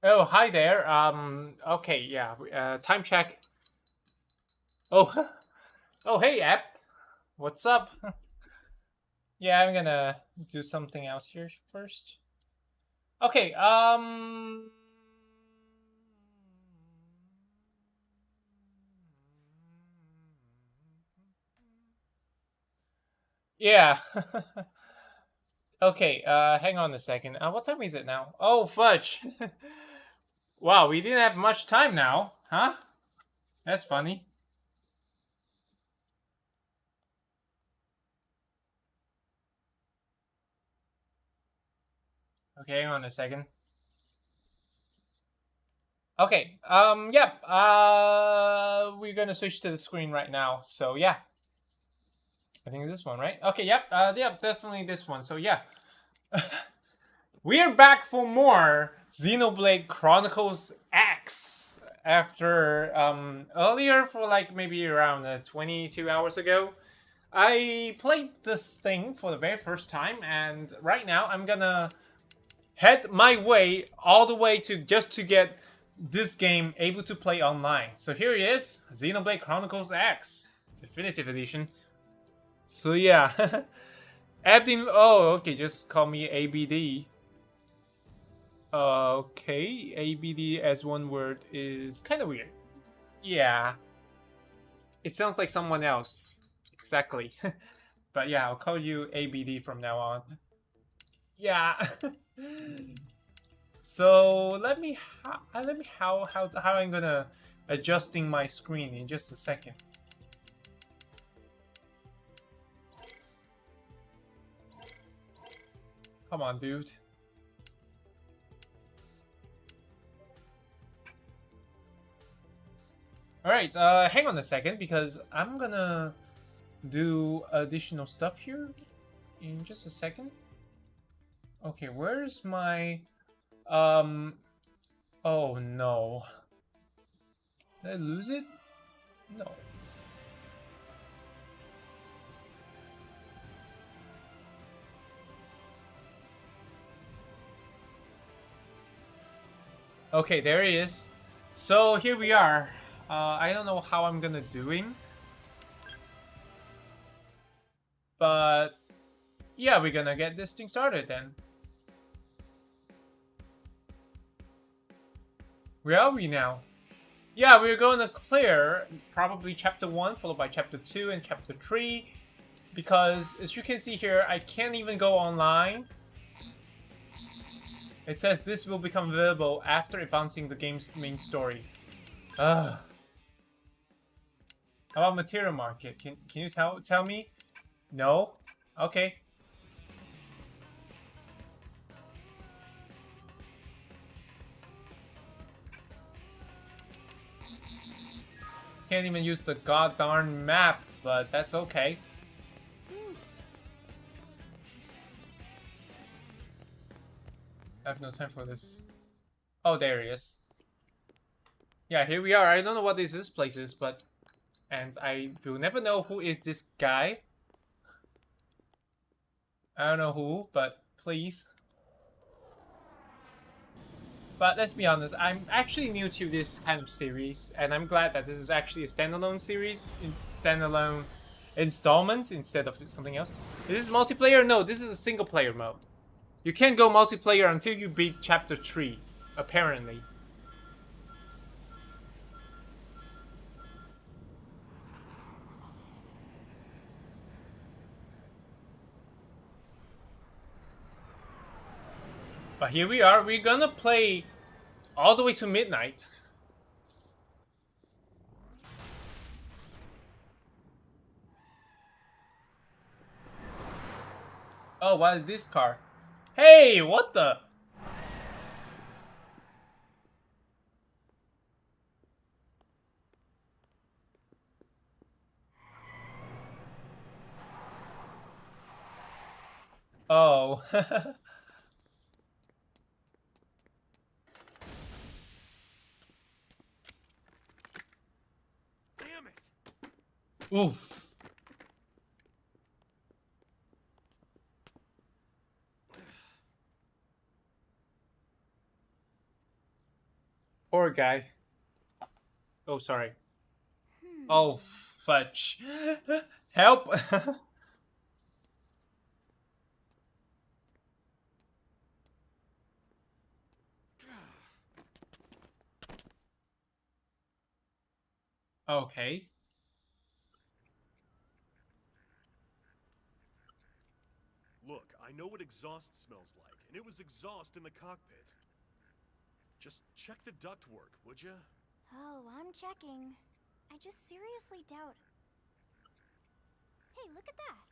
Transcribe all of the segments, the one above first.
Oh, hi there. Okay, yeah. Time check. Oh, oh, hey, app. What's up? Yeah, I'm gonna do something else here first. Okay. Yeah. Okay. Hang on a second. What time is it now? Oh, fudge. Wow, we didn't have much time now, huh? That's funny. Okay, hang on a second. Okay. Yep. We're gonna switch to the screen right now. So yeah. I think this one, right? Okay, yep, yep, definitely this one. So yeah, we're back for more Xenoblade Chronicles X after earlier for like maybe around 22 hours ago. I played this thing for the very first time, and right now I'm gonna head my way all the way to just to get this game able to play online. So here it is, Xenoblade Chronicles X Definitive Edition. So yeah. Abdin. Oh, okay. Just call me ABD. Okay, ABD as one word is kind of weird. Yeah, it sounds like someone else. Exactly. But yeah, I'll call you ABD from now on. Yeah. So let me how I'm gonna adjusting my screen in just a second. Come on, dude. All right. Hang on a second because I'm gonna do additional stuff here in just a second. Okay, where's my um oh no. Did I lose it? No. Okay, there he is. So here we are. I don't know how I'm gonna doing, but yeah, we're gonna get this thing started then. Where are we now? Yeah, we're going to clear probably chapter 1 followed by chapter 2 and chapter 3 because as you can see here, I can't even go online. It says this will become available after advancing the game's main story. Ugh. How about material market? Can you tell me? No? Okay. Can't even use the goddamn map, but that's okay. I have no time for this. Oh, there he is. Yeah, here we are. I don't know what this place is, but... And I will never know who is this guy. I don't know who, but please. But let's be honest, I'm actually new to this kind of series, and I'm glad that this is actually a standalone series, standalone installment instead of something else. Is this multiplayer? No, this is a single player mode. You can't go multiplayer until you beat chapter 3, apparently. But here we are, we're gonna play all the way to midnight. Oh, what is this car? Hey, what the? Oh. Damn it! Oof. Poor guy. Oh, sorry. Oh, fudge. Help! Okay. Look, I know what exhaust smells like, and it was exhaust in the cockpit. Just check the ductwork, would ya? Oh, I'm checking. I just seriously doubt... Hey, look at that!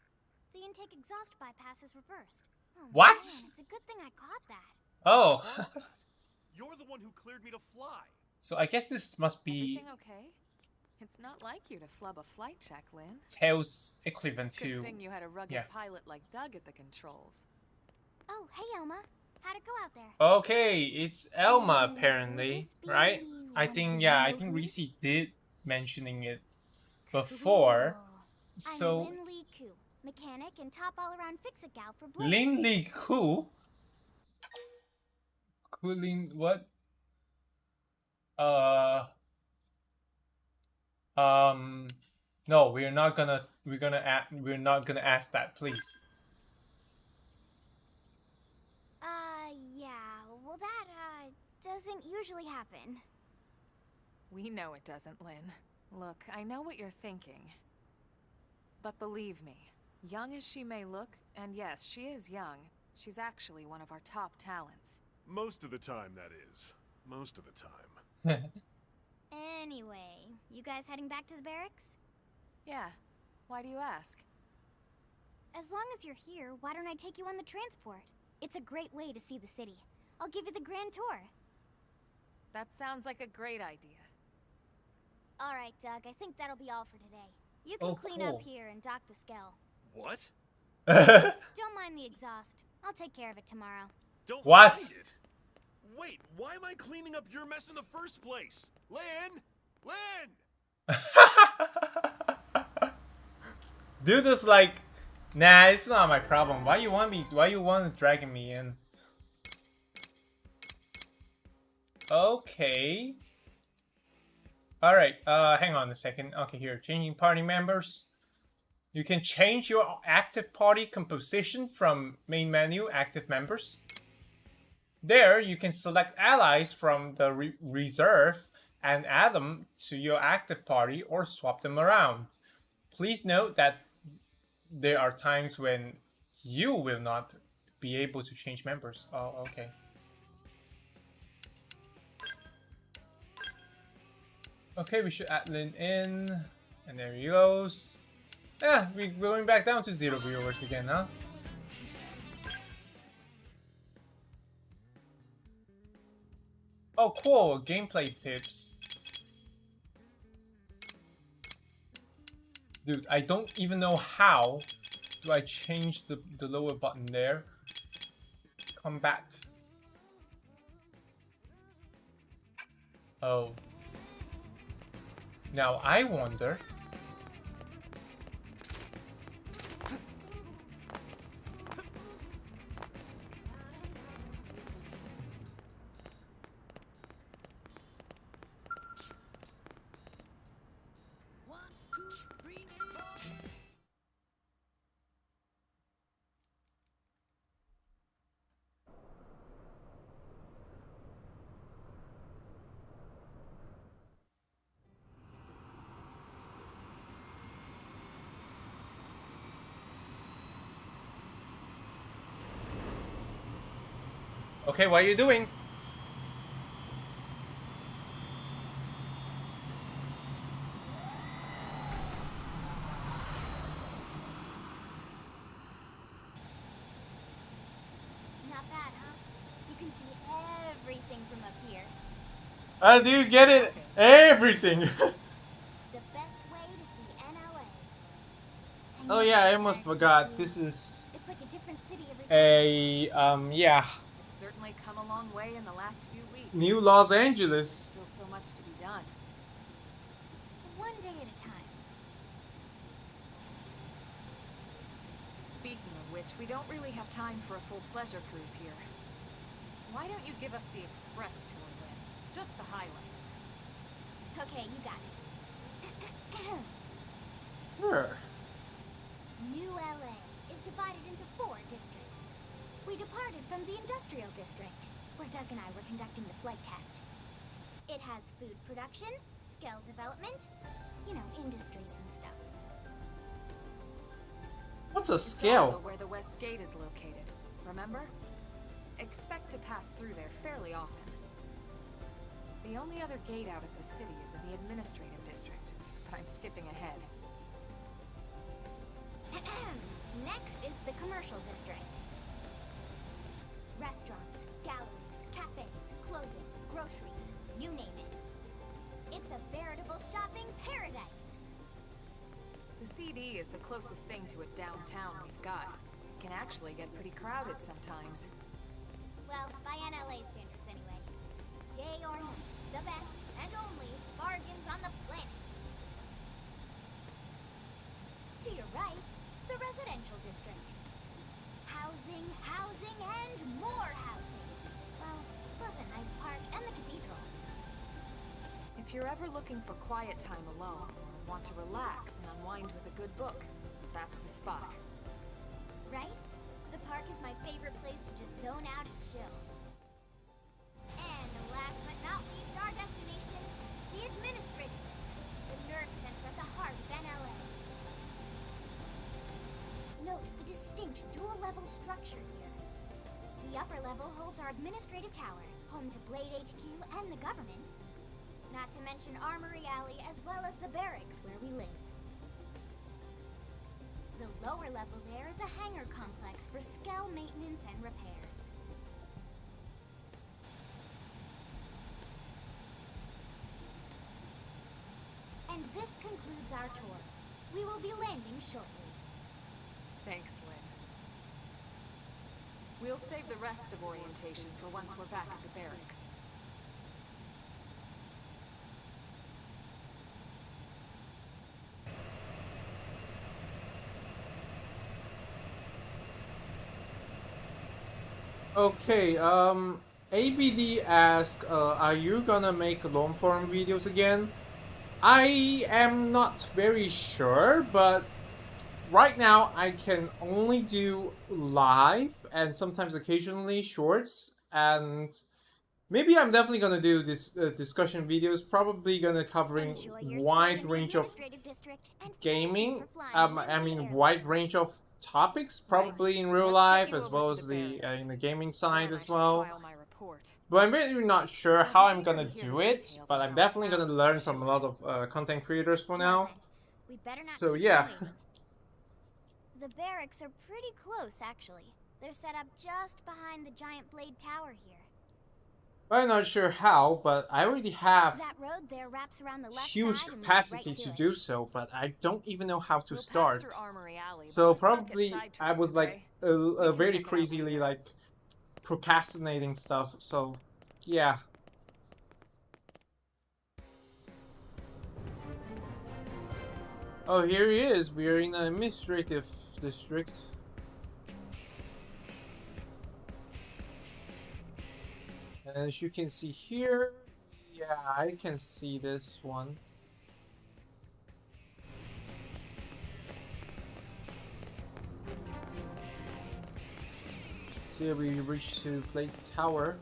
The intake exhaust bypass is reversed. Oh, What? Man, it's a good thing I caught that. Oh. You're the one who cleared me to fly. So I guess this must be Everything okay? It's not like you to flub a flight check, Lynn. Tails equivalent Good to... thing you had a rugged pilot like Doug at the controls. Oh, hey, Elma. How'd it go out there? Okay, it's Elma And apparently, will this be right? I one of think, the yeah, I new think groups? Reecee did mentioning it before. Cool. I'm So, Lin Lee Koo, mechanic and top all-around fix-it gal for Blade. Lin Lee Koo? Cooling, what? No, we're not gonna ask that, please. Yeah, well that, doesn't usually happen. We know it doesn't, Lynn. Look, I know what you're thinking. But believe me, young as she may look, and yes, she is young, she's actually one of our top talents. Most of the time, that is. Most of the time. Anyway, you guys heading back to the barracks? Yeah, why do you ask? As long as you're here, why don't I take you on the transport? It's a great way to see the city. I'll give you the grand tour. That sounds like a great idea. Alright, Doug, I think that'll be all for today. You can clean cool. up here and dock the Skell. What? Don't mind the exhaust. I'll take care of it tomorrow. Don't What? mind it. Wait, why am I cleaning up your mess in the first place? Lynn! Lynn! Dude is like, nah, it's not my problem. Why you want dragging me in? Okay. Alright, hang on a second. Okay, here, changing party members. You can change your active party composition from main menu, active members. There, you can select allies from the reserve and add them to your active party or swap them around. Please note that there are times when you will not be able to change members. Oh, okay. Okay, we should add Lynn in. And there he goes. Yeah, we're going back down to 0 viewers again, huh? Oh, cool. Gameplay tips. Dude, I don't even know how do I change the lower button there. Combat. Oh. Now I wonder. Okay, what are you doing? Not bad, huh? You can see everything from up here. Do you get it? Everything. The best way to see NLA. And Oh yeah, I almost forgot. This is It's like a different city every time. yeah, It's certainly come a long way in the last few weeks. New Los Angeles. Still so much to be done. One day at a time. Speaking of which, we don't really have time for a full pleasure cruise here. Why don't you give us the express tour, Lynn? just the highlights. Okay, you got it. Sure. New LA is divided into 4 districts. We departed from the industrial district, where Doug and I were conducting the flight test. It has food production, skill development, you know, industries and stuff. What's a It's scale? also where the West Gate is located, remember? Expect to pass through there fairly often. The only other gate out of the city is in the administrative district, but I'm skipping ahead. Next is the commercial district. Restaurants, galleries, cafes, clothing, groceries, you name it. It's a veritable shopping paradise. The CD is the closest thing to a downtown we've got. It can actually get pretty crowded sometimes. Well, by NLA standards anyway. Day or night, the best and only bargains on the planet. To your right, the residential district. Housing, housing, and more housing. Well, plus a nice park and the cathedral. If you're ever looking for quiet time alone, or want to relax and unwind with a good book, that's the spot. Right? The park is my favorite place to just zone out and chill. And last but not least, our destination, the administrative district, the nerve center at the heart of NLA. Note the distinct dual-level structure here. The upper level holds our administrative tower, home to Blade HQ and the government. Not to mention Armory Alley as well as the barracks where we live. The lower level there is a hangar complex for Skell maintenance and repairs. And this concludes our tour. We will be landing shortly. Thanks, Lynn. We'll save the rest of orientation for once we're back at the barracks. Okay, ABD asked, are you gonna make long form videos again? I am not very sure, but right now I can only do live and sometimes occasionally shorts, and maybe I'm definitely gonna do this discussion videos, probably gonna covering Enjoy your wide stay in the range of administrative district, and thank you gaming, for flying I in the mean Air wide Force. range of topics, probably in real Let's life get you as over well to as the the barracks. in the gaming Then side I as should well. file my report. But I'm really not sure I'd how be I'm eager gonna to hear do the it, details but of I'm how definitely I gonna found learn it, from a sure. lot of content creators for Well now. then, we better not So keep yeah. them waiting. The barracks are pretty close, actually. They're set up just behind the giant blade tower here. I'm not sure how, but I already have That road there wraps around the left huge side and leads capacity right to it. do so, but I don't even know how to We'll pass start. through Armory Alley, but So let's not get probably I sidetracked, was like okay? We can very check it out crazily later. like procrastinating stuff. So yeah. Oh, here he is. We are in the administrative district. And as you can see here, yeah, I can see this one. So yeah, we reached to Blade Tower.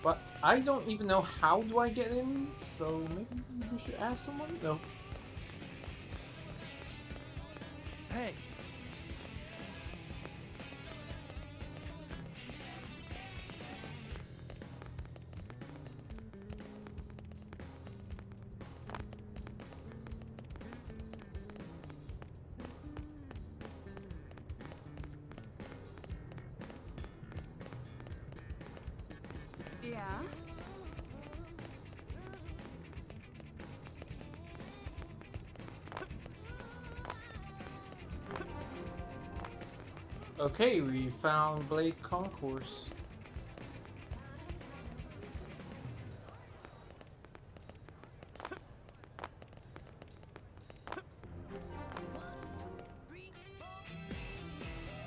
But I don't even know how do I get in, so maybe we should ask someone? No. Hey, Yeah? Okay, we found Blade Concourse.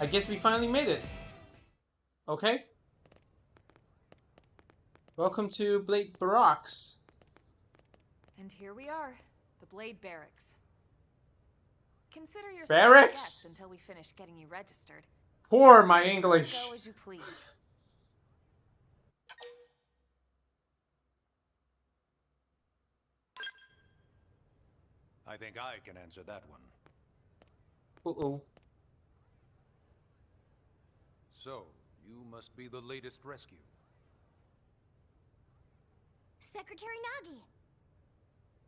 I guess we finally made it. Okay. Welcome to Blade Barracks. And here we are, the Blade Barracks. Consider yourself Barracks? a guest until we finish getting you registered. Poor my English. Go as you please. I think I can answer that one. Uh-oh. So, you must be the latest rescue. Secretary Nagi.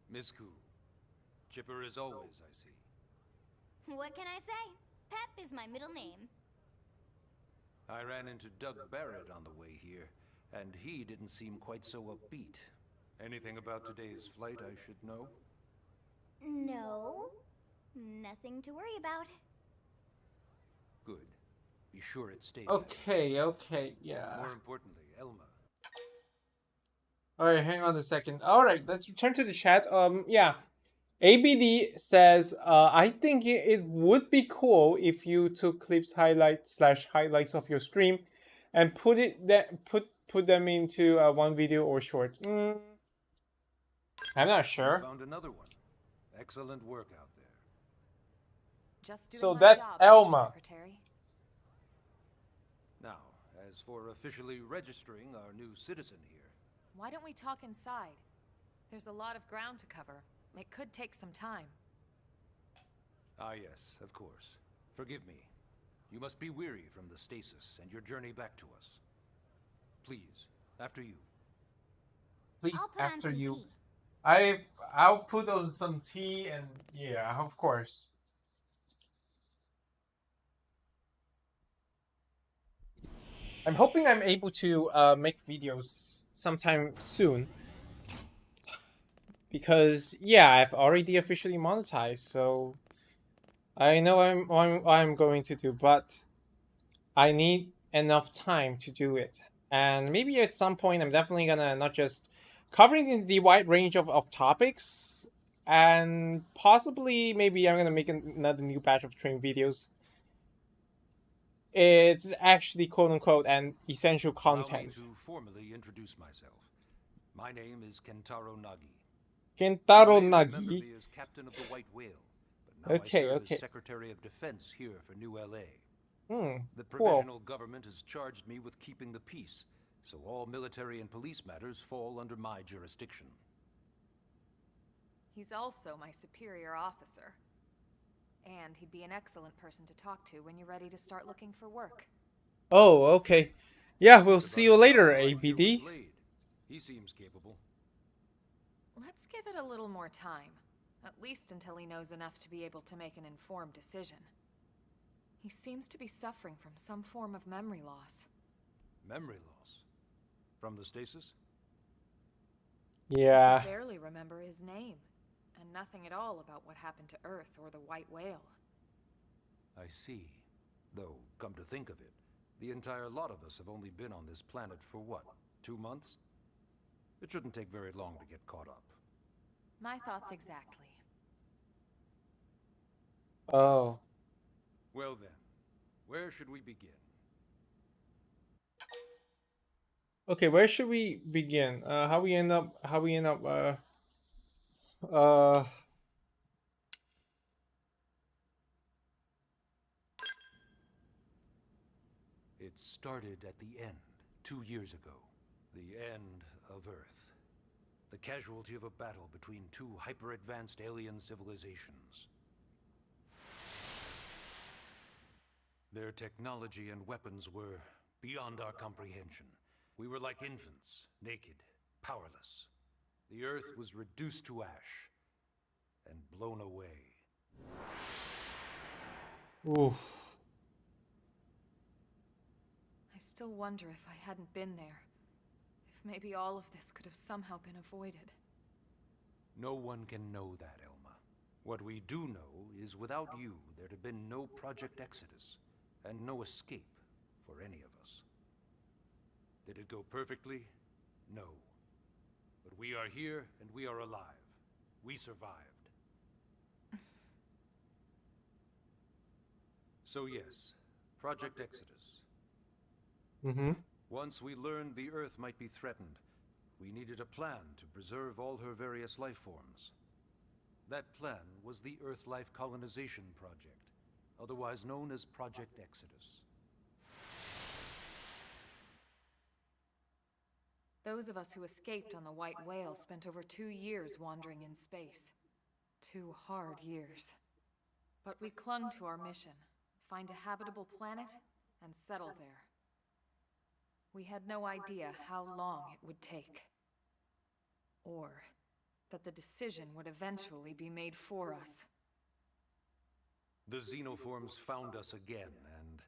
Miss Koo. Chipper as always, I see. What can I say? Pep is my middle name. I ran into Doug Barrett on the way here, and he didn't seem quite so upbeat. Anything about today's flight I should know? No. Nothing to worry about. Good. Be sure it stays. Okay, yeah. More importantly, Elma. Alright, hang on a second. Alright, let's return to the chat. Yeah. ABD says, I think it would be cool if you took clips, highlights of your stream and put them into one video or short. I'm not sure. Found another one. Excellent work out there. Just doing So my that's job, Elma. Mr. Secretary. Now, as for officially registering our new citizen here, Why don't we talk inside? There's a lot of ground to cover. It could take some time. Ah yes, of course. Forgive me. You must be weary from the stasis and your journey back to us. Please, after you. Please, I'll put on after some you. tea. I'll put on some tea and yeah, of course. I'm hoping I'm able to make videos sometime soon. Because yeah, I've already officially monetized, so I know what I'm going to do, but I need enough time to do it. And maybe at some point I'm definitely gonna not just covering the wide range of topics, and possibly maybe I'm gonna make another new batch of train videos. It's actually quote unquote an essential content. Allow me to formally introduce myself. My name is Kentaro Nagi. Kentaro You may remember Nagi. me as captain of the White Whale, but now Okay, I serve okay. as Secretary of Defense here for New LA. The Cool. provisional government has charged me with keeping the peace, so all military and police matters fall under my jurisdiction. He's also my superior officer. And he'd be an excellent person to talk to when you're ready to start looking for work. Oh, okay. Yeah, we'll What see about you a later, guy like you with ABD. Blade? He seems capable. Let's give it a little more time. At least until he knows enough to be able to make an informed decision. He seems to be suffering from some form of memory loss. Memory loss? From the stasis? Yeah. I barely remember his name, and nothing at all about what happened to Earth or the White Whale. I see. Though, come to think of it, the entire lot of us have only been on this planet for what, 2 months? It shouldn't take very long to get caught up. My thoughts exactly. Oh. Well then, where should we begin? Okay, where should we begin? How we end up It started at the end, 2 years ago. The end of Earth. The casualty of a battle between two hyper-advanced alien civilizations. Their technology and weapons were beyond our comprehension. We were like infants, naked, powerless. The Earth was reduced to ash and blown away. oof. I still wonder if I hadn't been there. If maybe all of this could have somehow been avoided. No one can know that, Elma. What we do know is without you, there'd have been no Project Exodus, and no escape for any of us. Did it go perfectly? No. But we are here, and we are alive. We survived. So yes, Project Exodus. Mm-hmm. Once we learned the Earth might be threatened, we needed a plan to preserve all her various life forms. That plan was the Earth Life Colonization Project, otherwise known as Project Exodus. Those of us who escaped on the White Whale spent over 2 years wandering in space. 2 hard years. But we clung to our mission, find a habitable planet, and settle there. We had no idea how long it would take. Or that the decision would eventually be made for us. The xenoforms found us again, and,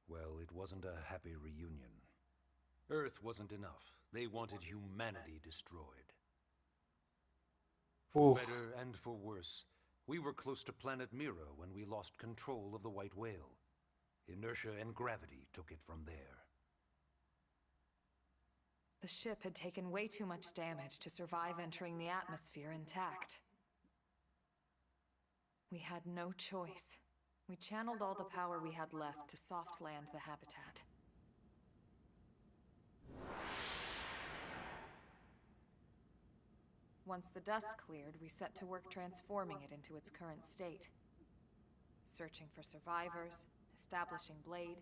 well, it wasn't a happy reunion. Earth wasn't enough. They wanted humanity destroyed. For Oof. better and for worse, we were close to planet Mira when we lost control of the White Whale. Inertia and gravity took it from there. The ship had taken way too much damage to survive entering the atmosphere intact. We had no choice. We channeled all the power we had left to soft land the habitat. Once the dust cleared, we set to work transforming it into its current state. Searching for survivors, establishing Blade,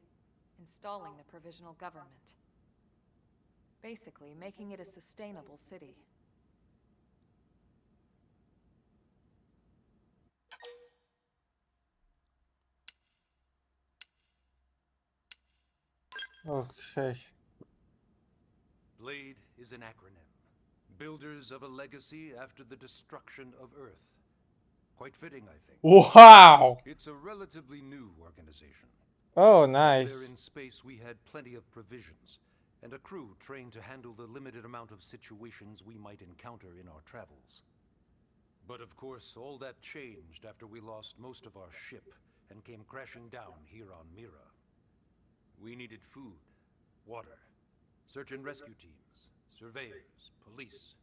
installing the provisional government. Basically, making it a sustainable city. Okay. Blade is an acronym. Builders of a legacy after the destruction of Earth. Quite fitting, I think. Wow. It's a relatively new organization. Oh, There in nice. space, we had plenty of provisions, and a crew trained to handle the limited amount of situations we might encounter in our travels. But of course, all that changed after we lost most of our ship and came crashing down here on Mira. We needed food, water, search and rescue teams, surveyors, police.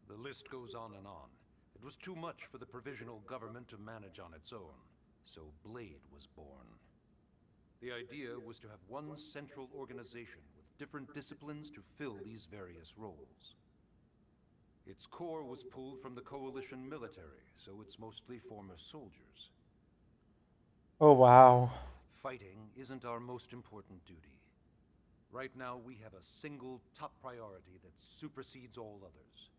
The list goes on and on. It was too much for the provisional government to manage on its own, so Blade was born. The idea was to have one central organization with different disciplines to fill these various roles. Its core was pulled from the Coalition military, so it's mostly former soldiers. Oh, wow. Fighting isn't our most important duty. Right now, we have a single top priority that supersedes all others.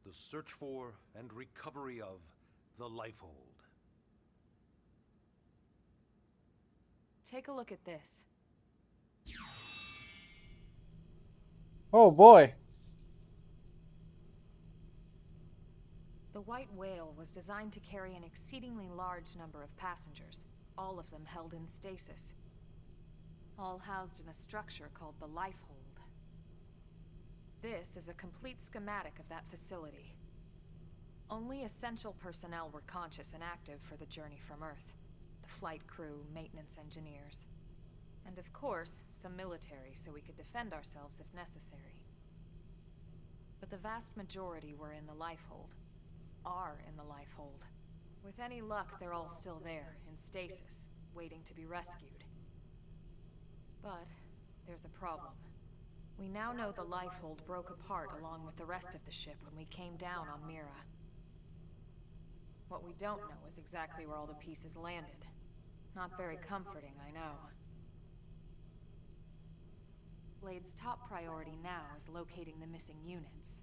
The search for and recovery of the Lifehold. Take a look at this. Oh, boy. The White Whale was designed to carry an exceedingly large number of passengers, all of them held in stasis. All housed in a structure called the Lifehold. This is a complete schematic of that facility. Only essential personnel were conscious and active for the journey from Earth. The flight crew, maintenance engineers. And of course, some military so we could defend ourselves if necessary. But the vast majority were in the Lifehold. Are in the Lifehold. With any luck, they're all still there, in stasis, waiting to be rescued. But there's a problem. We now know the Lifehold broke apart along with the rest of the ship when we came down on Mira. What we don't know is exactly where all the pieces landed. Not very comforting, I know. Blade's top priority now is locating the missing units.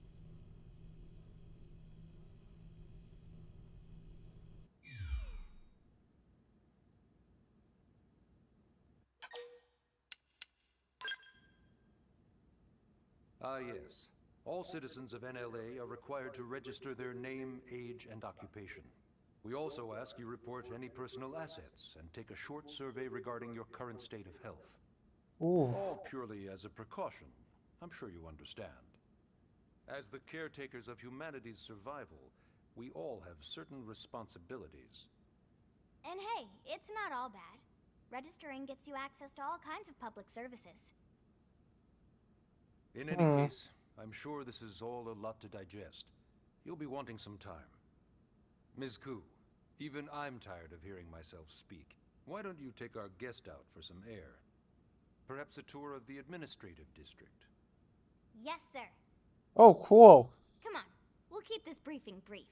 Ah, yes. All citizens of NLA are required to register their name, age, and occupation. We also ask you report any personal assets and take a short survey regarding your current state of health. Ooh. All purely as a precaution. I'm sure you understand. As the caretakers of humanity's survival, we all have certain responsibilities. And hey, it's not all bad. Registering gets you access to all kinds of public services. In any case, I'm sure this is all a lot to digest. You'll be wanting some time. Ms. Koo, even I'm tired of hearing myself speak. Why don't you take our guest out for some air? Perhaps a tour of the administrative district. Yes, sir. Oh, cool. Come on, we'll keep this briefing brief.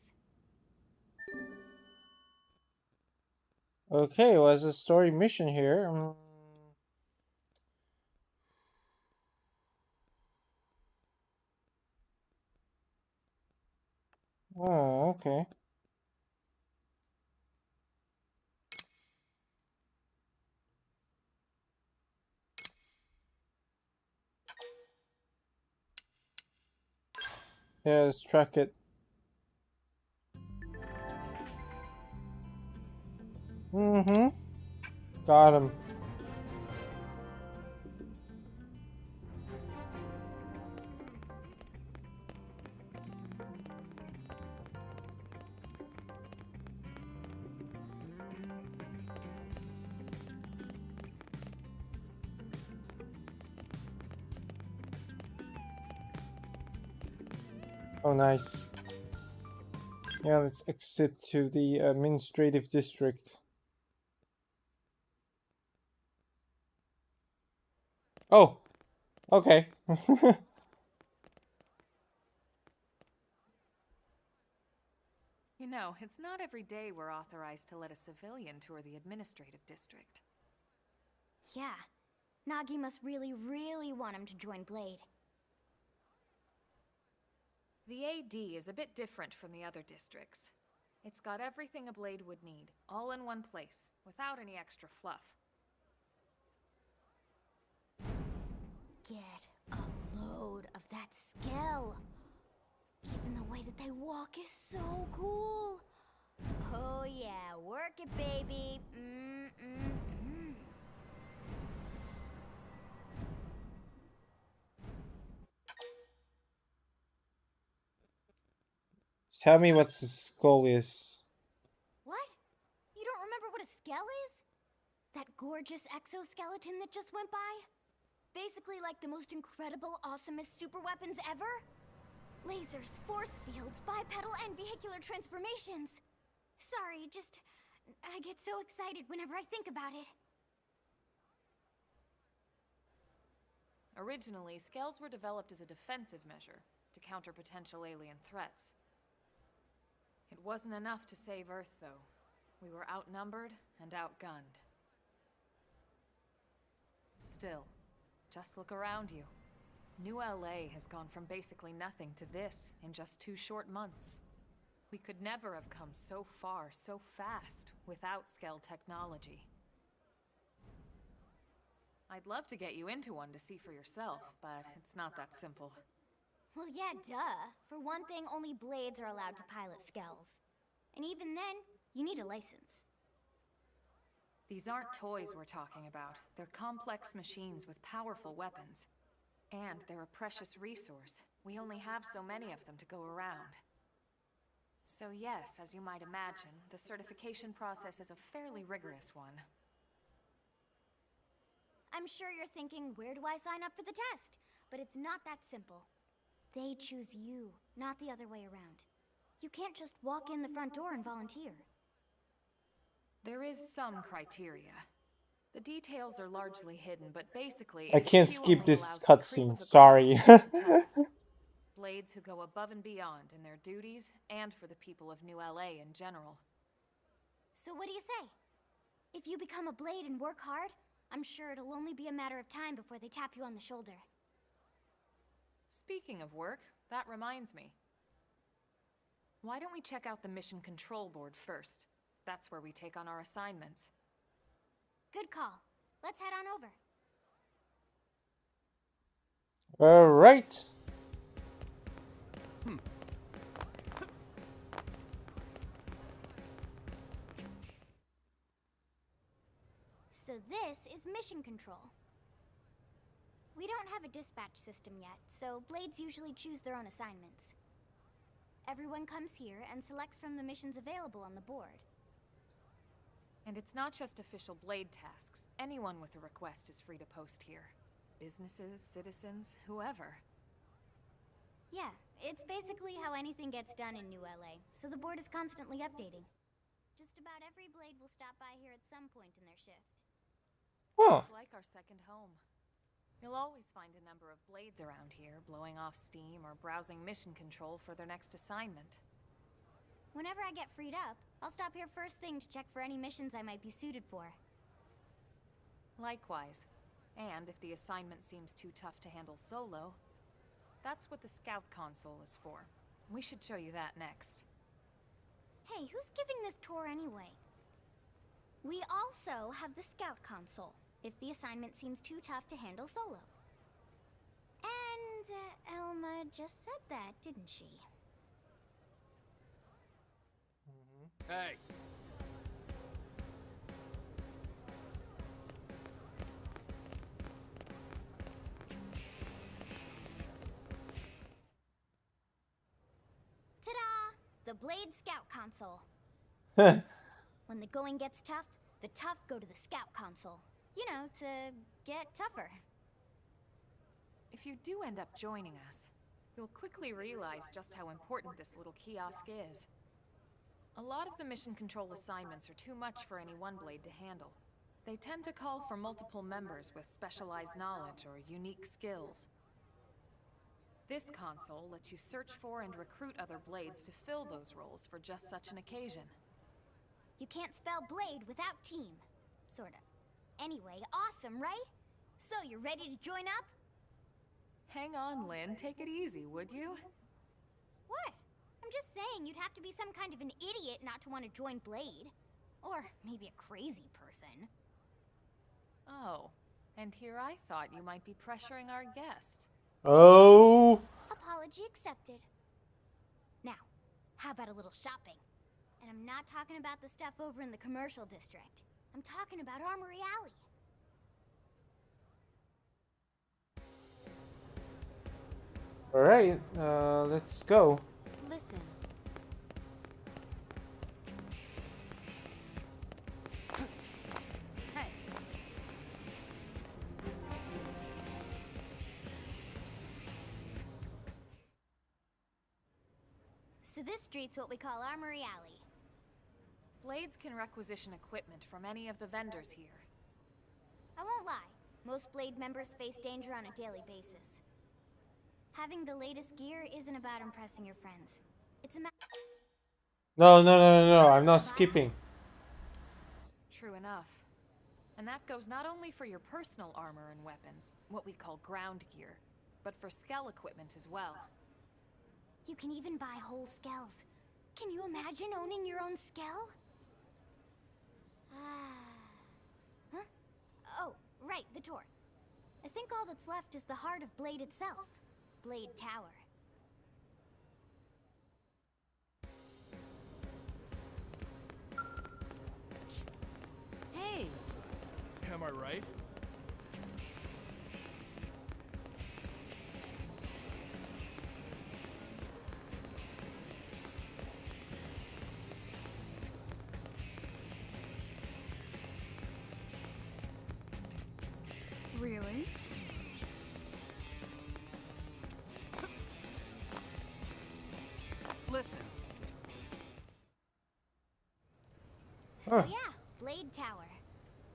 Okay, well, there's a story mission here. Oh, okay. Yeah, let's track it. Mm-hmm. Got him. Oh, nice. Yeah, let's exit to the administrative district. Oh, okay. You know, it's not every day we're authorized to let a civilian tour the administrative district. Yeah, Nagi must really, really want him to join Blade. The AD is a bit different from the other districts. It's got everything a Blade would need, all in one place, without any extra fluff. Get a load of that Skell. Even the way that they walk is so cool. Oh yeah, work it, baby. Tell me what the skull is. What? You don't remember what a Skell is? That gorgeous exoskeleton that just went by? Basically like the most incredible, awesomest super weapons ever? Lasers, force fields, bipedal and vehicular transformations. Sorry, I get so excited whenever I think about it. Originally, Skells were developed as a defensive measure to counter potential alien threats. It wasn't enough to save Earth, though. We were outnumbered and outgunned. Still, just look around you. New LA has gone from basically nothing to this in just 2 short months. We could never have come so far, so fast, without Skell technology. I'd love to get you into one to see for yourself, but it's not that simple. Well, yeah, duh. For one thing, only Blades are allowed to pilot Skells. And even then, you need a license. These aren't toys we're talking about. They're complex machines with powerful weapons. And they're a precious resource. We only have so many of them to go around. So yes, as you might imagine, the certification process is a fairly rigorous one. I'm sure you're thinking, where do I sign up for the test? But it's not that simple. They choose you, not the other way around. You can't just walk in the front door and volunteer. There is some criteria. The details are largely hidden, but basically, I can't HQ skip only this allows the cutscene, crew of the sorry. Blade to take the test. Blades who go above and beyond in their duties, and for the people of New LA in general. So what do you say? If you become a Blade and work hard, I'm sure it'll only be a matter of time before they tap you on the shoulder. Speaking of work, that reminds me. Why don't we check out the Mission Control Board first? That's where we take on our assignments. Good call. Let's head on over. All right. So this is Mission Control. We don't have a dispatch system yet, so Blades usually choose their own assignments. Everyone comes here and selects from the missions available on the board. And it's not just official Blade tasks. Anyone with a request is free to post here. Businesses, citizens, whoever. Yeah, it's basically how anything gets done in New LA, so the board is constantly updating. Just about every blade will stop by here at some point in their shift. Huh. It's like our second home. You'll always find a number of blades around here, blowing off steam or browsing mission control for their next assignment. Whenever I get freed up, I'll stop here first thing to check for any missions I might be suited for. Likewise. And if the assignment seems too tough to handle solo, that's what the scout console is for. We should show you that next. Hey, who's giving this tour anyway? We also have the scout console, if the assignment seems too tough to handle solo. And Elma just said that, didn't she? Hey! Ta-da! The Blade Scout Console. When the going gets tough, the tough go to the Scout Console. You know, to get tougher. If you do end up joining us, you'll quickly realize just how important this little kiosk is. A lot of the mission control assignments are too much for any one blade to handle. They tend to call for multiple members with specialized knowledge or unique skills. This console lets you search for and recruit other blades to fill those roles for just such an occasion. You can't spell blade without team. Sorta. Anyway, awesome, right? So, you're ready to join up? Hang on, Lynn. Take it easy, would you? What? I'm just saying you'd have to be some kind of an idiot not to want to join Blade. Or maybe a crazy person. Oh, and here I thought you might be pressuring our guest. Oh. Apology accepted. Now, how about a little shopping? And I'm not talking about the stuff over in the commercial district. I'm talking about Armory Alley. All right, let's go. Listen. Hey. So this street's what we call Armory Alley. Blades can requisition equipment from any of the vendors here. I won't lie, most Blade members face danger on a daily basis. Having the latest gear isn't about impressing your friends. It's a No, I'm not skipping. True enough. And that goes not only for your personal armor and weapons, what we call ground gear, but for skell equipment as well. You can even buy whole skells. Can you imagine owning your own skell? Huh? Oh, right, the tour. I think all that's left is the heart of Blade itself. Blade Tower. Hey! Am I right? Really? Listen. So yeah, Blade Tower.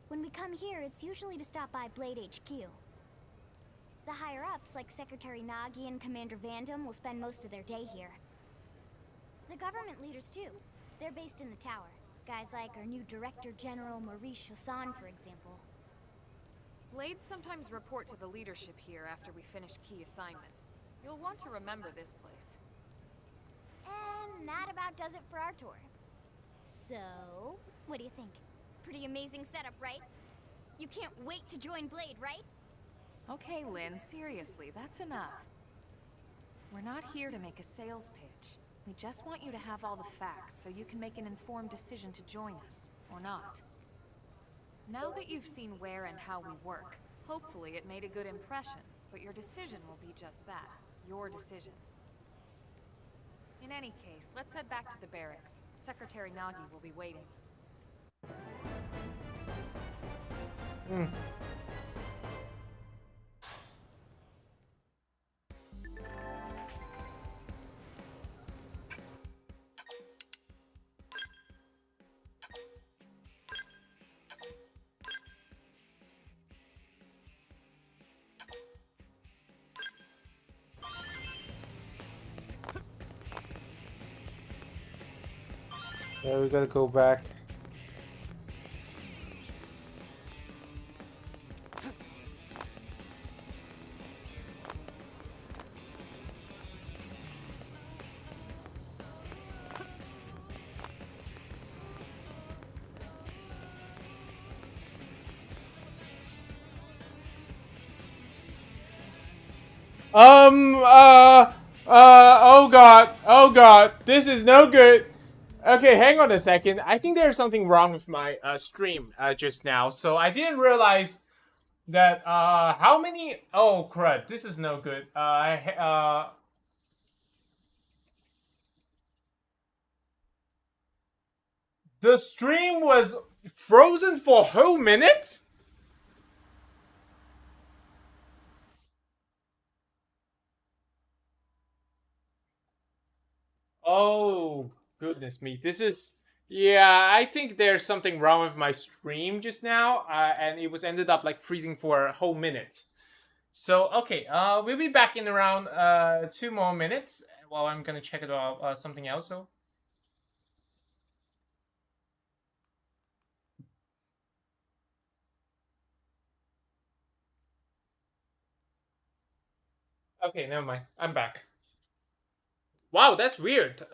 When we come here, it's usually to stop by Blade HQ. The higher-ups, like Secretary Nagi and Commander Vandam, will spend most of their day here. The government leaders, too. They're based in the tower. Guys like our new Director General Maurice Chassan, for example. Blades sometimes report to the leadership here after we finish key assignments. You'll want to remember this place. And that about does it for our tour. So, what do you think? Pretty amazing setup, right? You can't wait to join Blade, right? Okay, Lynn, seriously, that's enough. We're not here to make a sales pitch. We just want you to have all the facts so you can make an informed decision to join us, or not. Now that you've seen where and how we work, hopefully it made a good impression, but your decision will be just that, your decision. In any case, let's head back to the barracks. Secretary Nagi will be waiting. Yeah, we gotta go back. Oh god, this is no good. Okay, hang on a second. I think there's something wrong with my stream just now. So I didn't realize that how many? Oh crud, this is no good. The stream was frozen for a whole minute. Oh, goodness me. This is... Yeah, I think there's something wrong with my stream just now, and it was ended up like freezing for a whole minute. So, okay, we'll be back in around 2 more minutes while I'm gonna check it out something else, so... Okay, never mind. I'm back. Wow, that's weird.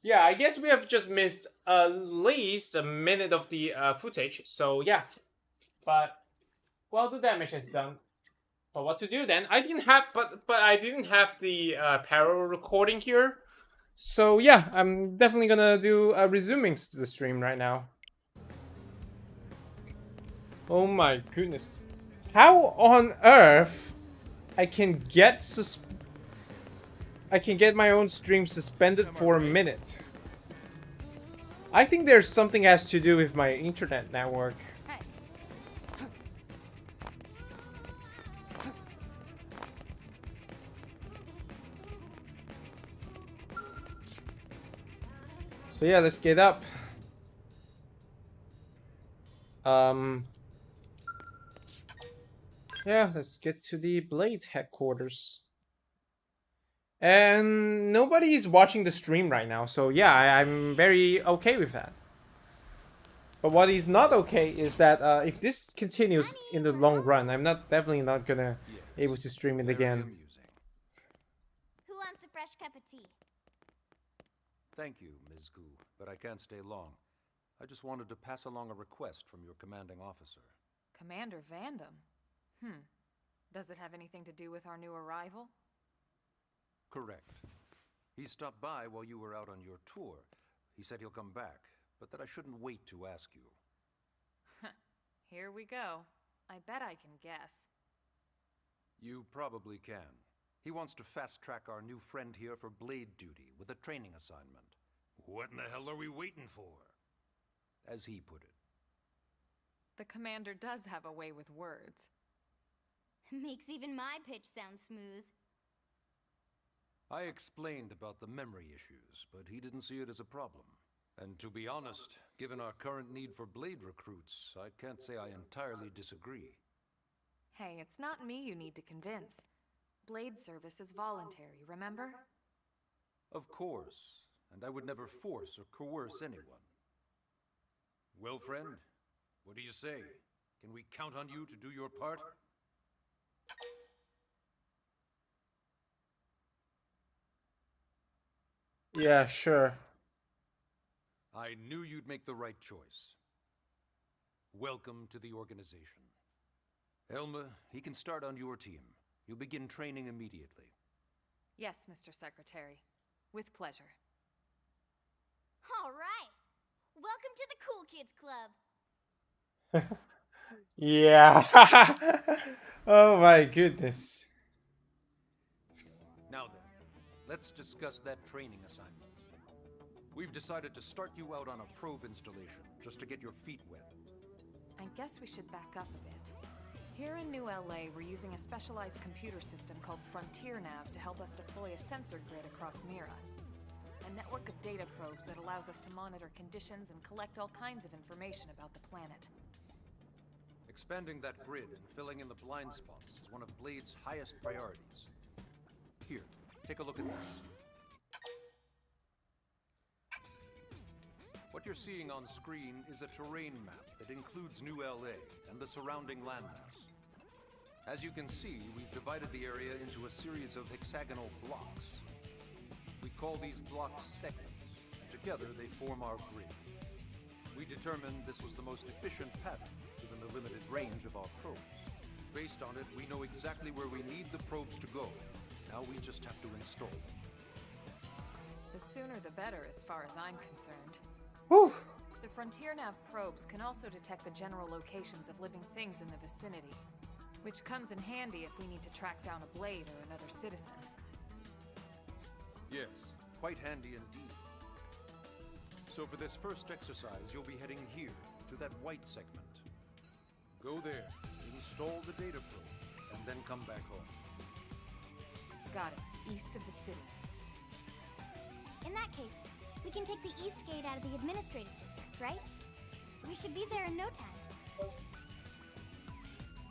Yeah, I guess we have just missed at least a minute of the footage. So yeah, but well, the damage is done. But what to do then? I didn't have, but I didn't have the parallel recording here. So yeah, I'm definitely gonna do a resuming to the stream right now. Oh my goodness, how on earth I can get my own stream suspended for a minute? I think there's something has to do with my internet network. So yeah, let's get up. Yeah, let's get to the Blade headquarters. And nobody's watching the stream right now, so yeah, I'm very okay with that. But what is not okay is that if this continues in the long run, I'm definitely not gonna able to stream it again. Who wants a fresh cup of tea? Thank you, Ms. Gu, but I can't stay long. I just wanted to pass along a request from your commanding officer. Commander Vandam? Does it have anything to do with our new arrival? Correct. He stopped by while you were out on your tour. He said he'll come back, but that I shouldn't wait to ask you. Here we go. I bet I can guess. You probably can. He wants to fast-track our new friend here for blade duty with a training assignment. What in the hell are we waiting for? As he put it. The commander does have a way with words. Makes even my pitch sound smooth. I explained about the memory issues, but he didn't see it as a problem. And to be honest, given our current need for blade recruits, I can't say I entirely disagree. Hey, it's not me you need to convince. Blade service is voluntary, remember? Of course, and I would never force or coerce anyone. Well, friend, what do you say? Can we count on you to do your part? Yeah, sure. I knew you'd make the right choice. Welcome to the organization. Elma, he can start on your team. You'll begin training immediately. Yes, Mr. Secretary. With pleasure. All right. Welcome to the Cool Kids Club. Yeah. Oh my goodness. Now then, let's discuss that training assignment. We've decided to start you out on a probe installation, just to get your feet wet. I guess we should back up a bit. Here in New LA, we're using a specialized computer system called Frontier Nav to help us deploy a sensor grid across Mira. A network of data probes that allows us to monitor conditions and collect all kinds of information about the planet. Expanding that grid and filling in the blind spots is one of Blade's highest priorities. Here, take a look at this. What you're seeing on screen is a terrain map that includes New LA and the surrounding landmass. As you can see, we've divided the area into a series of hexagonal blocks. We call these blocks segments, and together they form our grid. We determined this was the most efficient pattern, given the limited range of our probes. Based on it, we know exactly where we need the probes to go. Now we just have to install them. The sooner the better, as far as I'm concerned. Whew. The Frontier Nav probes can also detect the general locations of living things in the vicinity, which comes in handy if we need to track down a Blade or another citizen. Yes, quite handy indeed. So for this first exercise, you'll be heading here, to that white segment. Go there, install the data probe, and then come back home. Got it. East of the city. In that case, we can take the East Gate out of the administrative district, right? We should be there in no time.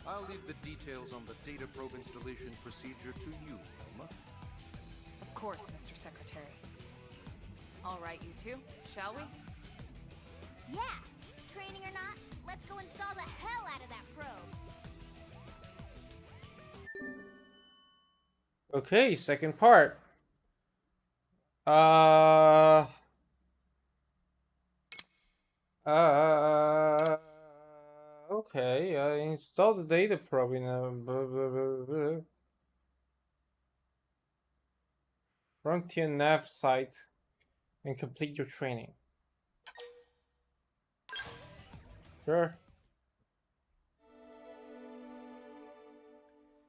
I'll leave the details on the data probe installation procedure to you, Elma. Of course, Mr. Secretary. All right, you two, shall we? Yeah! Training or not, let's go install the hell out of that probe! Okay, second part. Okay, install the data probe in a Frontier Nav site and complete your training. Sure.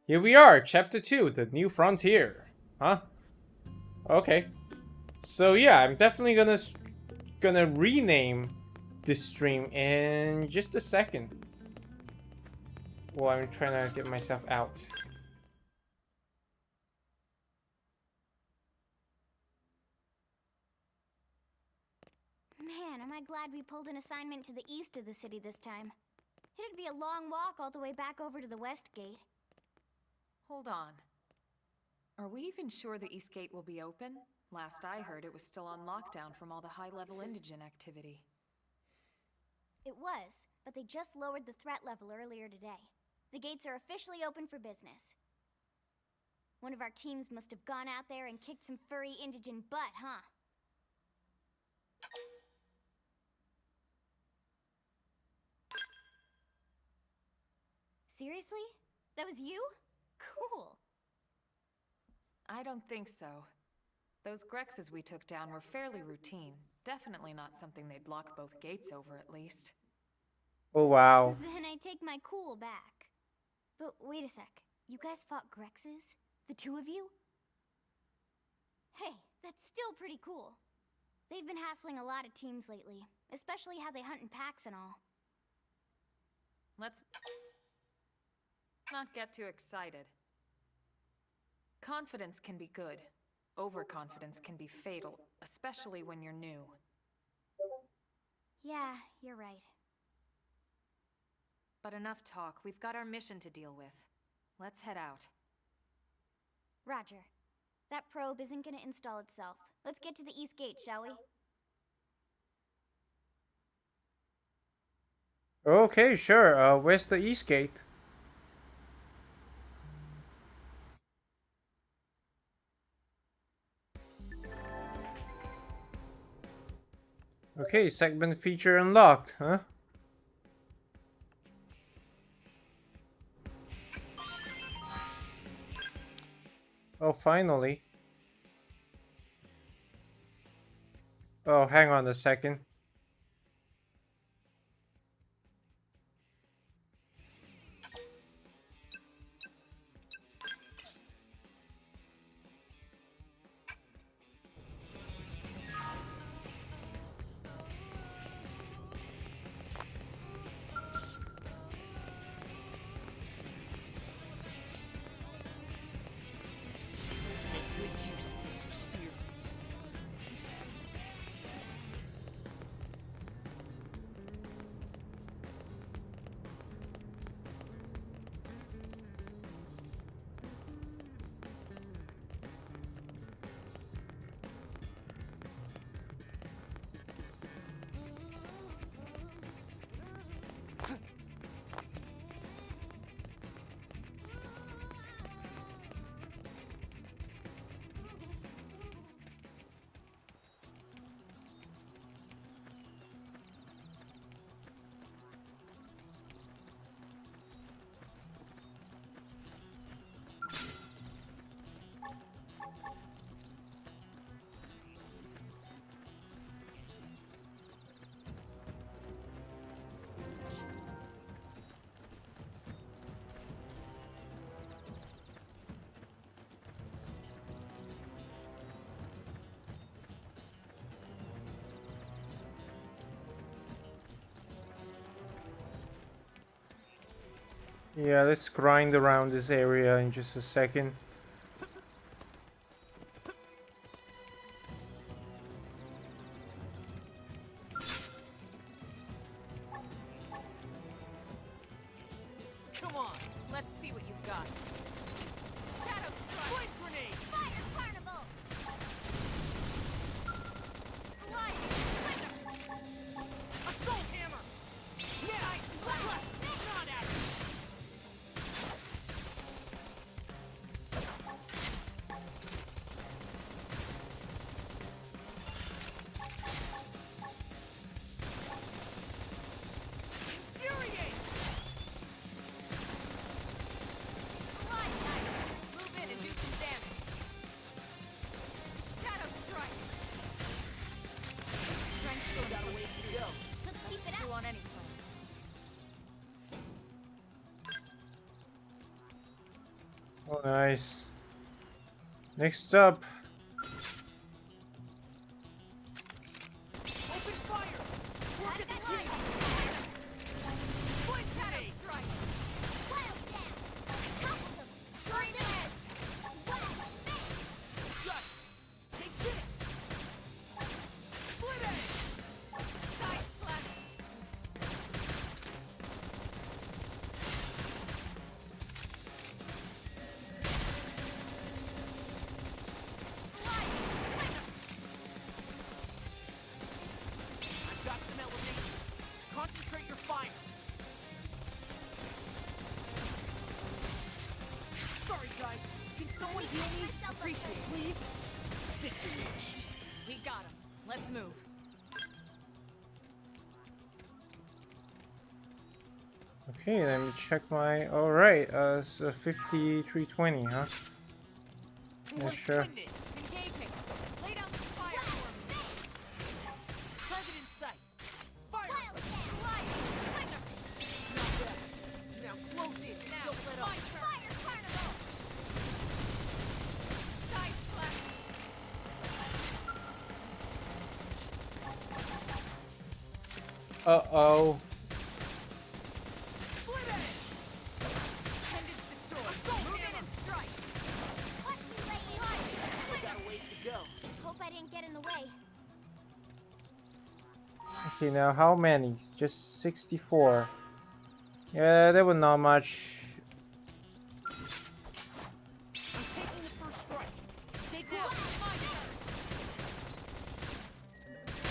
Here we are, Chapter 2, The New Frontier. Huh? Okay. So yeah, I'm definitely gonna rename this stream in just a second. While I'm trying to get myself out. Man, am I glad we pulled an assignment to the east of the city this time. It'd be a long walk all the way back over to the West Gate. Hold on. Are we even sure the East Gate will be open? Last I heard, it was still on lockdown from all the high-level indigent activity. It was, but they just lowered the threat level earlier today. The gates are officially open for business. One of our teams must have gone out there and kicked some furry indigent butt, huh? Seriously? That was you? Cool. I don't think so. Those Grexes we took down were fairly routine. Definitely not something they'd lock both gates over, at least. Oh wow. Then I take my cool back. But wait a sec. You guys fought Grexes? The two of you? Hey, that's still pretty cool. They've been hassling a lot of teams lately, especially how they hunt in packs and all. Let's not get too excited. Confidence can be good. Overconfidence can be fatal, especially when you're new. Yeah, you're right. But enough talk. We've got our mission to deal with. Let's head out. Roger. That probe isn't gonna install itself. Let's get to the East Gate, shall we? Okay, sure. Where's the East Gate? Okay, segment feature unlocked, huh? Oh, finally. Oh, hang on a second. Yeah, let's grind around this area in just a second. Come on, let's see what you've got. Shadow Strike! Flame Grenade! Fire Carnival! Sliding Splinter! Assault Hammer! Night Blast! Not at it! Infuriate! Slide Ice! Move in and do some damage. Shadow Strike! Strength Still got a ways to go. Let's keep it you up. on any front. Oh, nice. Next up. Open fire! Work as a That's team! Flame Shadow Grenade! Strike! Wild down. Toppled them. Straight edge! Wild smash. Gut! Take this! Slit Edge! Side Slash! Sliding Splinter! I've got some elevation. Concentrate your fire. Sorry, guys. Can someone heal me? Myself up Appreciate it, first. please. Victory achieved. We got him. Let's move. Okay, let me check my. All right, it's 5320, huh? Yeah, Let's sure. win this. Engaging. Lay down some fire for me. Target in sight. Fire! Wild down. Sliding Splinter! Not bad. Now close in. Now, Don't let up. my turn. Fire Carnival. Side Slash! Uh-oh. Slit Edge! Appendage destroyed. Move in and strike. Watch me lay in. Still got a ways to go. Hope I didn't get in the way. Okay, now how many? Just 64. Yeah, that was not much. I'm taking the first strike. Stay Now, close. my turn.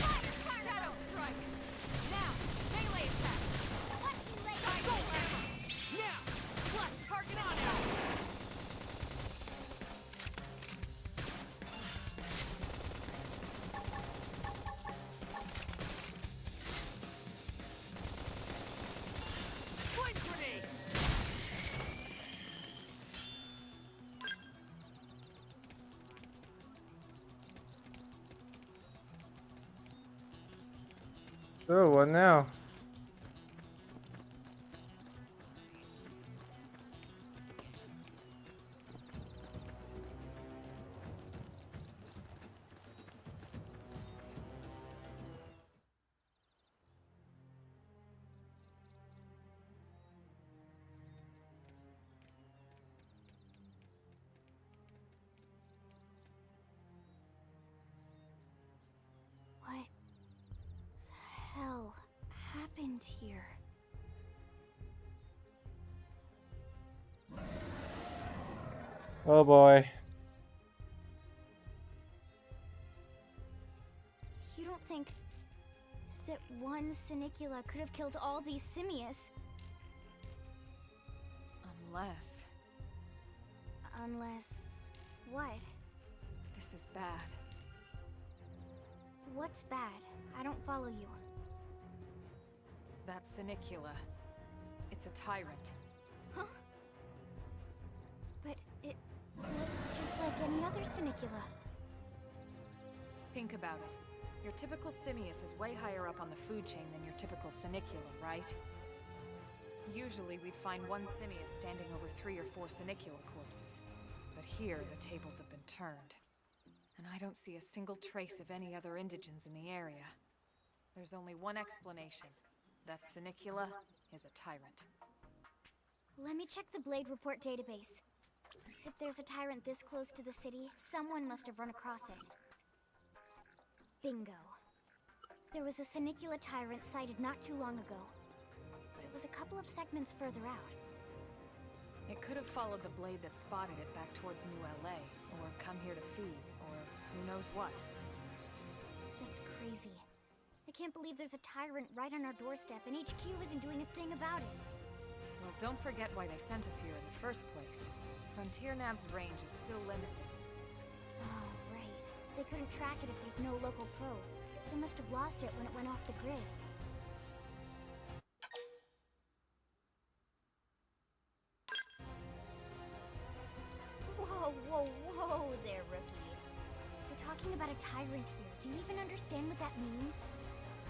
Fire Carnival. Shadow Strike. Now, melee attacks. Watch me lay Side in. Slash. Now! Blast Target not inside. out! Flame Grenade! So, what now? What the hell happened here? Oh boy. You don't think that one Sinicula could have killed all these simius? Unless Unless... what? this is bad. What's bad? I don't follow you. That Sinicula. It's a tyrant. Huh? But it looks just like any other Sinicula. Think about it. Your typical simius is way higher up on the food chain than your typical Sinicula, right? Usually we'd find one simius standing over 3 or 4 Sinicula corpses. But here, the tables have been turned. And I don't see a single trace of any other indigents in the area. There's only one explanation. That Sinicula is a tyrant. Let me check the Blade Report database. If there's a tyrant this close to the city, someone must have run across it. Bingo. There was a Senicula tyrant sighted not too long ago, but it was a couple of segments further out. It could have followed the blade that spotted it back towards New LA, or come here to feed, or who knows what. That's crazy. I can't believe there's a tyrant right on our doorstep and HQ isn't doing a thing about it. Well, don't forget why they sent us here in the first place. Frontier Nav's range is still limited. Oh, right. They couldn't track it if there's no local probe. They must have lost it when it went off the grid. Whoa, whoa, whoa there, rookie. We're talking about a tyrant here. Do you even understand what that means?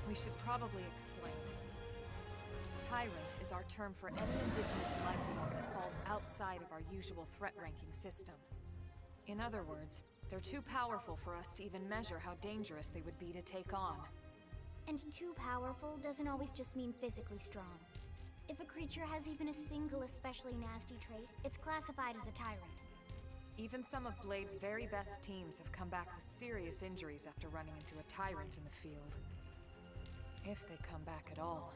We should probably explain. Tyrant is our term for any indigenous life form that falls outside of our usual threat ranking system. In other words, they're too powerful for us to even measure how dangerous they would be to take on. And too powerful doesn't always just mean physically strong. If a creature has even a single especially nasty trait, it's classified as a tyrant. Even some of Blade's very best teams have come back with serious injuries after running into a tyrant in the field. If they come back at all.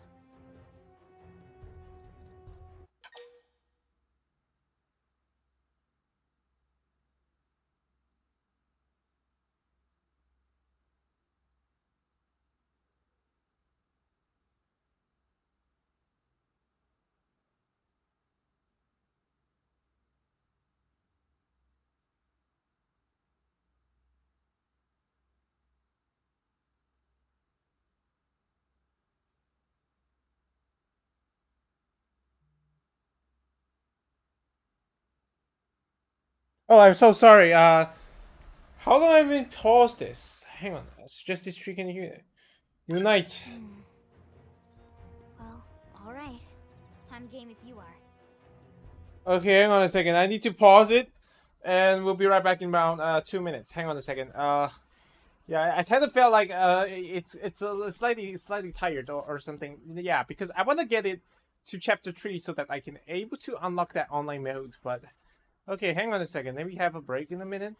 Oh, I'm so sorry. How long have I been paused this? Hang on. Suggest this tree can unite. Well, alright. I'm game if you are. Okay, hang on a second. I need to pause it, and we'll be right back in around 2 minutes. Hang on a second. Yeah, I kind of felt like it's a slightly tired or something. Yeah, because I want to get it to chapter 3 so that I can able to unlock that online mode. But okay, hang on a second. Maybe have a break in a minute.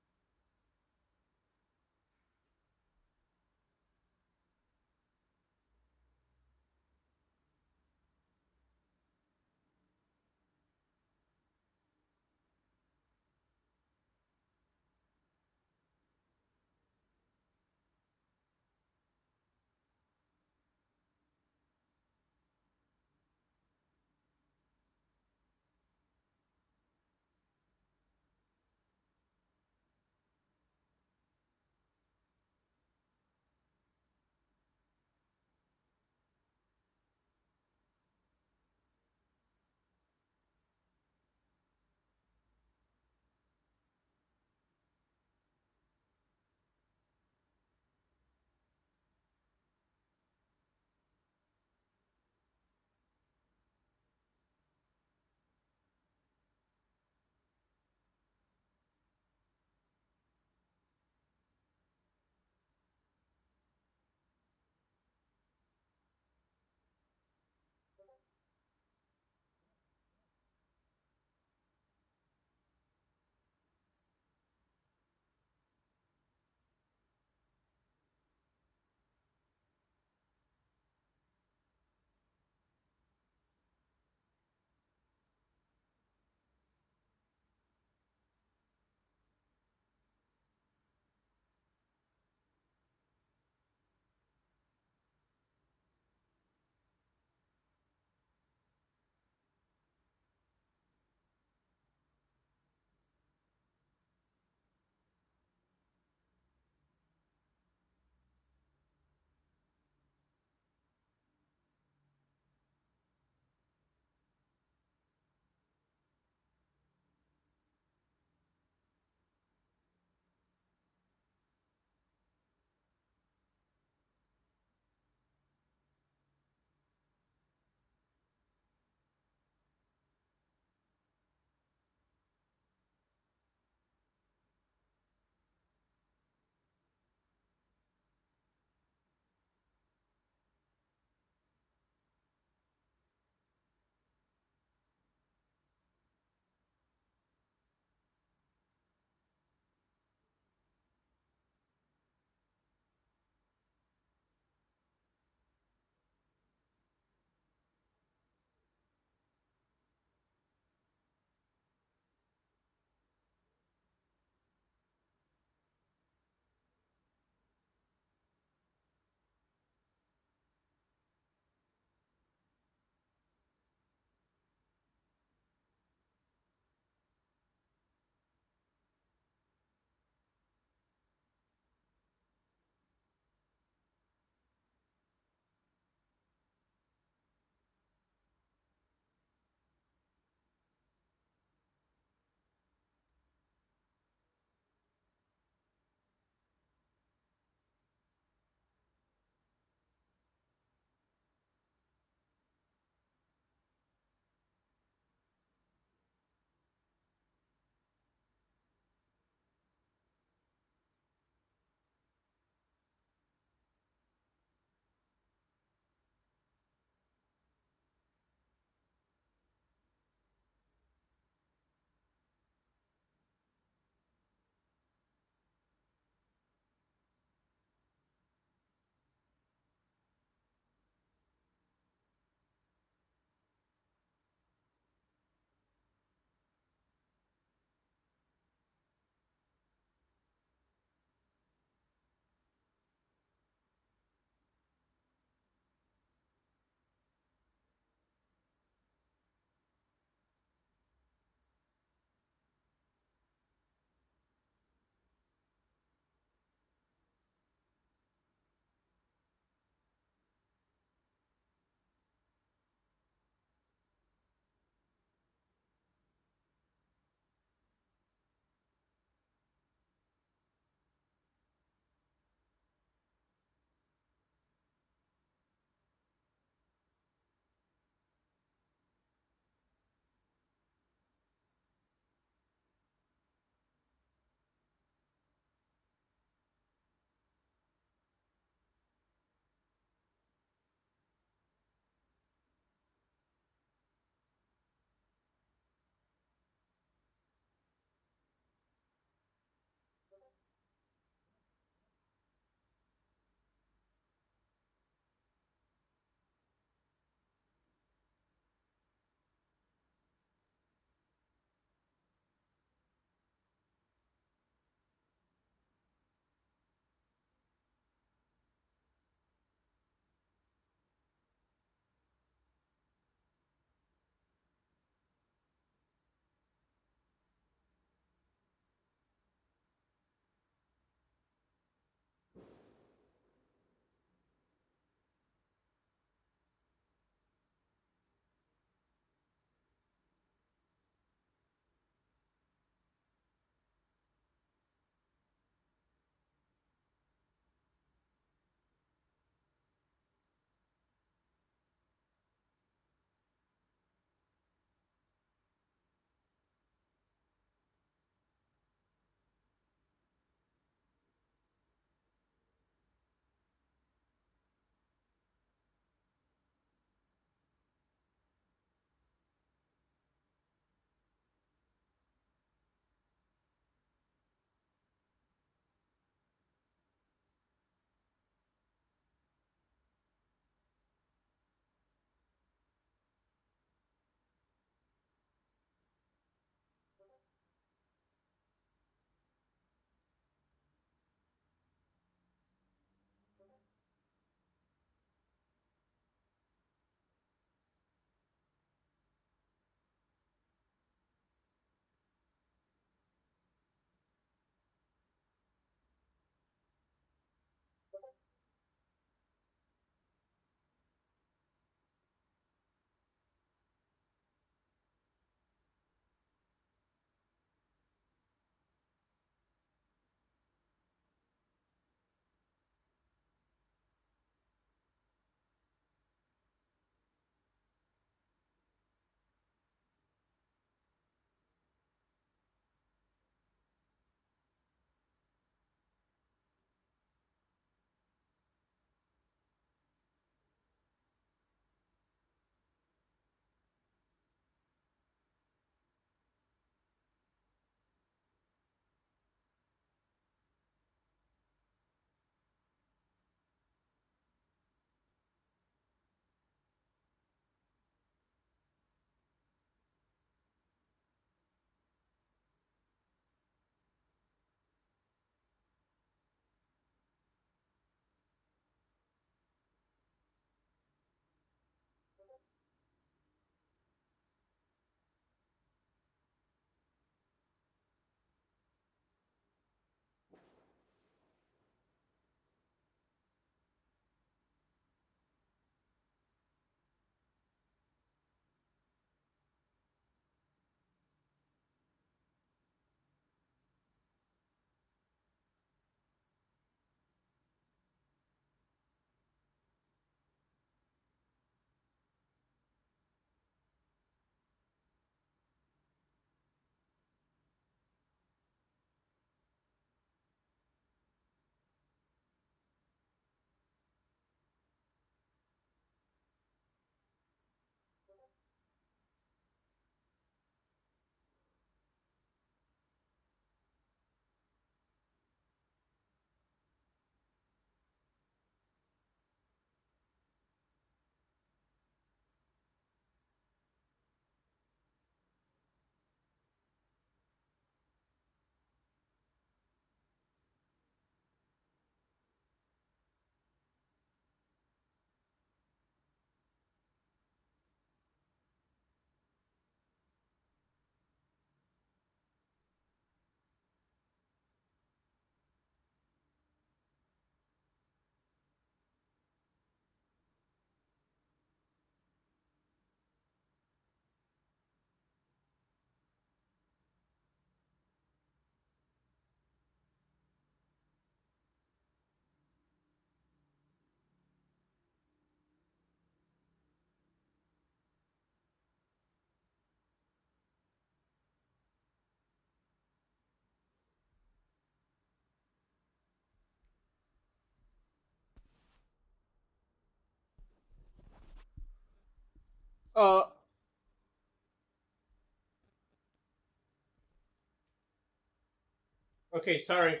Okay, sorry.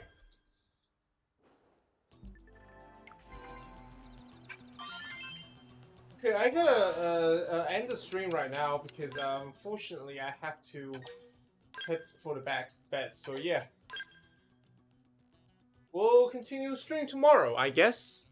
Okay, I gotta end the stream right now because unfortunately I have to head for the bed. So yeah, we'll continue stream tomorrow, I guess.